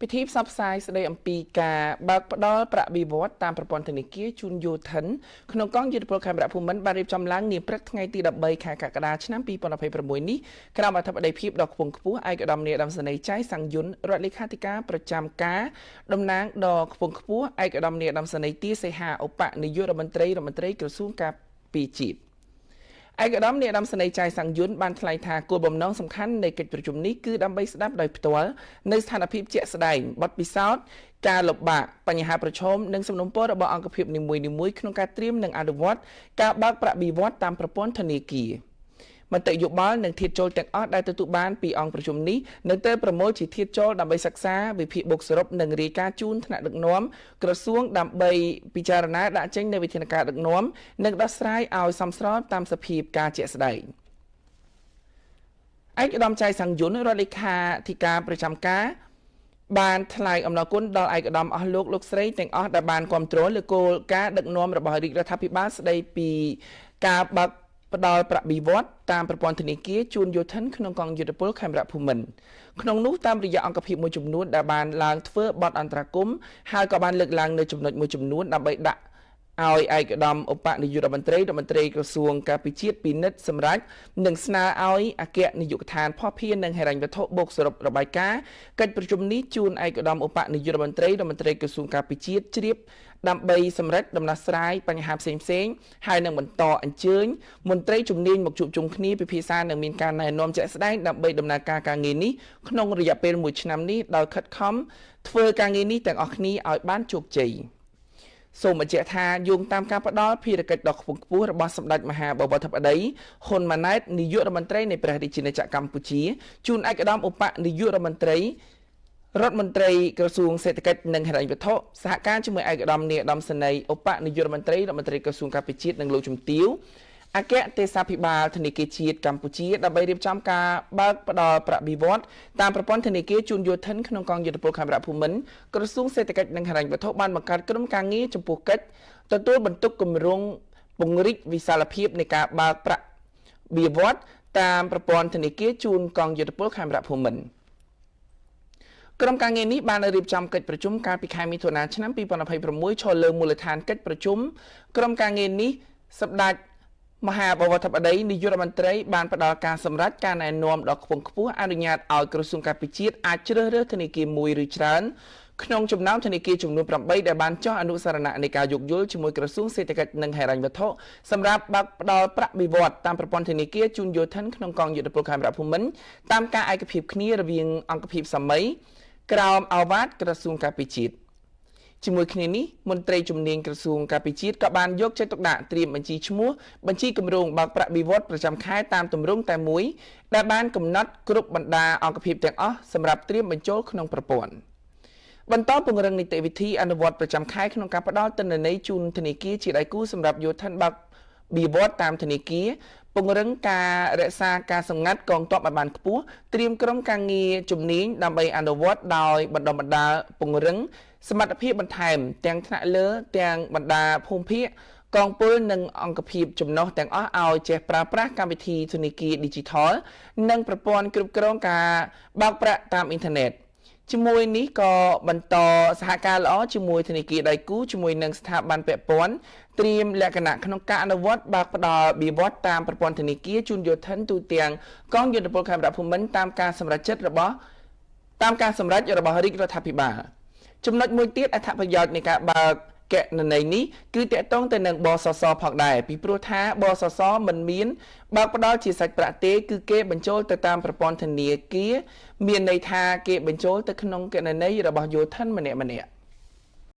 ពិធីផ្សព្វផ្សាយស្ដីអំពីការបើកផ្ដល់ប្រាក់បៀវត្សតាមប្រព័ន្ធធនាគារជូនយោធិនក្នុងកងយុទ្ធពលខេមរៈភូមិន្ទបានរៀបចំឡើងនាព្រឹកថ្ងៃទី13ខែកក្កដាឆ្នាំ2026នេះក្រោមអធិបតីភាពដ៏ខ្ពង់ខ្ពស់ឯកឧត្តមនាយឧត្តមសេនីយ៍ចៃសង្យុនរដ្ឋលេខាធិការប្រចាំការតំណាងដ៏ខ្ពង់ខ្ពស់ឯកឧត្តមនាយឧត្តមសេនីយ៍ទាសីហាឧបនាយករដ្ឋមន្ត្រីក្រសួងការពារជាតិឯកឧត្តមនាយឧត្តមសេនីយ៍ចៃសង្យុនបានថ្លែងថាគោលបំណងសំខាន់នៃកិច្ចប្រជុំនេះគឺដើម្បីស្ដាប់ដោយផ្ទាល់នៅស្ថានភាពជាក់ស្ដែងបទពិសោធន៍ការលំបាកបញ្ហាប្រឈមនិងសំណុំពររបស់អង្គភាពនីមួយៗក្នុងការត្រៀមនិងអនុវត្តការបើកប្រាក់បៀវត្សតាមប្រព័ន្ធធនាគារមតិយោបល់និងធាតុចូលទាំងអស់ដែលទទួលបានពីអង្គប្រជុំនេះនឹងត្រូវប្រមូលជាធាតុចូលដើម្បីសិក្សាវិភាគបូកសរុបនិងរាយការណ៍ជូនថ្នាក់ដឹកនាំក្រសួងដើម្បីពិចារណាដាក់ចេញនូវវិធានការដឹកនាំនិងដោះស្រាយឲ្យសមស្របតាមសភាពការជាក់ស្ដែងឯកឧត្តមចៃសង្យុនរដ្ឋលេខាធិការប្រចាំការបានថ្លែងអំណរគុណដល់ឯកឧត្តមអស់លោកស្រីទាំងអស់ដែលបានគ្រប់គ្រងលើគោលការណ៍ដឹកនាំរបស់រាជរដ្ឋាភិបាលស្ដីពីការបើកផ្ដល់ប្រាក់បៀវត្សតាមប្រព័ន្ធធនាគារជូនយោធិនក្នុងកងយុទ្ធពលខេមរៈភូមិន្ទក្នុងនោះតាមរយៈអង្គភាពមួយចំនួនដែលបានឡើងធ្វើបទអន្តរាគមន៍ហើយក៏បានលើកឡើងនៅចំណុចមួយចំនួនដើម្បីដាក់ឲ្យឯកឧត្តមឧបនាយករដ្ឋមន្ត្រីក្រសួងការពារជាតិពិនិត្យសម្រាប់និងស្នើឲ្យអគ្គនាយកដ្ឋានភស្តុភារនិងហិរញ្ញវត្ថុបូកសរុបរបាយការណ៍កិច្ចប្រជុំនេះជូនឯកឧត្តមឧបនាយករដ្ឋមន្ត្រីក្រសួងការពារជាតិជ្រាបដើម្បីសម្រេចដំណោះស្រាយបញ្ហាផ្សេងហើយនឹងបន្តអញ្ជើញមន្ត្រីជំនាញមកជួបជុំគ្នាពិភាក្សានិងមានការណែនាំជាក់ស្ដែងដើម្បីដំណើរការការងារនេះក្នុងរយៈពេល1ឆ្នាំនេះដោយខិតខំធ្វើការងារនេះទាំងអស់គ្នាឲ្យបានជោគជ័យសូមបញ្ជាក់ថាយោងតាមការផ្ដល់ភារកិច្ចដ៏ខ្ពង់ខ្ពស់របស់សម្ដេចមហាបវរធិបតីហ៊ុនម៉ាណែតនាយករដ្ឋមន្ត្រីនៃព្រះរាជាណាចក្រកម្ពុជាជូនឯកឧត្តមឧបនាយករដ្ឋមន្ត្រីក្រសួងសេដ្ឋកិច្ចនិងហិរញ្ញវត្ថុសហការជាមួយឯកឧត្តមនាយឧត្តមសេនីយ៍ឧបនាយករដ្ឋមន្ត្រីក្រសួងការពារជាតិនិងលោកជំទាវអគ្គទេសាភិបាលធនាគារជាតិកម្ពុជាដើម្បីរៀបចំការបើកផ្ដល់ប្រាក់បៀវត្សតាមប្រព័ន្ធធនាគារជូនយោធិនក្នុងកងយុទ្ធពលខេមរៈភូមិន្ទក្រសួងសេដ្ឋកិច្ចនិងហិរញ្ញវត្ថុបានបង្កើតក្រុមការងារចំពោះកិច្ចទទួលបន្ទុកគម្រោងពង្រីកវិសាលភាពនៃការបើកប្រាក់បៀវត្សតាមប្រព័ន្ធធនាគារជូនកងយុទ្ធពលខេមរៈភូមិន្ទក្រុមការងារនេះបានរៀបចំកិច្ចប្រជុំកាលពីខែមិថុនាឆ្នាំ2026ឈរលើមូលដ្ឋានកិច្ចប្រជុំក្រុមការងារនេះសម្ដេចមហាបវរធិបតីនាយករដ្ឋមន្ត្រីបានផ្ដល់ការសម្រេចការណែនាំដ៏ខ្ពង់ខ្ពស់អនុញ្ញាតឲ្យក្រសួងការពារជាតិអាចជ្រើសរើសធនាគារមួយឬច្រើនក្នុងចំណោមធនាគារចំនួន8ដែលបានចុះអនុស្សរណៈនៃការយោគយល់ជាមួយក្រសួងសេដ្ឋកិច្ចនិងហិរញ្ញវត្ថុសម្រាប់បើកផ្ដល់ប្រាក់បៀវត្សតាមប្រព័ន្ធធនាគារជូនយោធិនក្នុងកងយុទ្ធពលខេមរៈភូមិន្ទតាមការឯកភាពគ្នារវាងអង្គភាពសម័យក្រោមអាវ៉ាតក្រសួងការពារជាតិជាមួយគ្នានេះមន្ត្រីជំនាញក្រសួងការពារជាតិក៏បានយកចិត្តទុកដាក់ត្រៀមបញ្ជីឈ្មោះបញ្ជីគម្រោងបើកប្រាក់បៀវត្សប្រចាំខែតាមទម្រង់តែមួយដែលបានកំណត់គ្រប់បណ្ដាអង្គភាពទាំងអស់សម្រាប់ត្រៀមបញ្ចូលក្នុងប្រព័ន្ធបន្តពង្រឹងនីតិវិធីអនុវត្តប្រចាំខែក្នុងការផ្ដល់ទិន្នន័យជូនធនាគារជាដៃគូសម្រាប់យោធិនបើកបៀវត្សតាមធនាគារពង្រឹងការរក្សាការសម្ងាត់កងទ័ពឲ្យបានខ្ពស់ត្រៀមក្រុមការងារជំនាញដើម្បីអនុវត្តដោយបណ្ដុំបណ្ដាលពង្រឹងសមត្ថភាពបន្ថែមទាំងថ្នាក់លើទាំងបណ្ដាភូមិភាគកងពលនិងអង្គភាពចំណុះទាំងអស់ឲ្យចេះប្រើប្រាស់កម្មវិធីធនាគារ Digital និងប្រព័ន្ធគ្រប់គ្រងការបើកប្រាក់តាមអ៊ីនធឺណិតជាមួយនេះក៏បន្តសហការល្អជាមួយធនាគារដៃគូជាមួយនឹងស្ថាប័នពាក់ព័ន្ធត្រៀមលក្ខណៈក្នុងការអនុវត្តបើកផ្ដល់បៀវត្សតាមប្រព័ន្ធធនាគារជូនយោធិនទូទាំងកងយុទ្ធពលខេមរៈភូមិន្ទតាមការសម្រេចរបស់រាជរដ្ឋាភិបាលចំណុចមួយទៀតអត្ថប្រយោជន៍នៃការបើកគណនីនេះគឺតាក់ទងទៅនឹងបសសផងដែរពីព្រោះថាបសសមិនមានបើកផ្ដល់ជាសាច់ប្រាក់ទេគឺគេបញ្ចូលទៅតាមប្រព័ន្ធធនាគារមានន័យថាគេបញ្ចូលទៅក្នុងគណនីរបស់យោធិនម្នាក់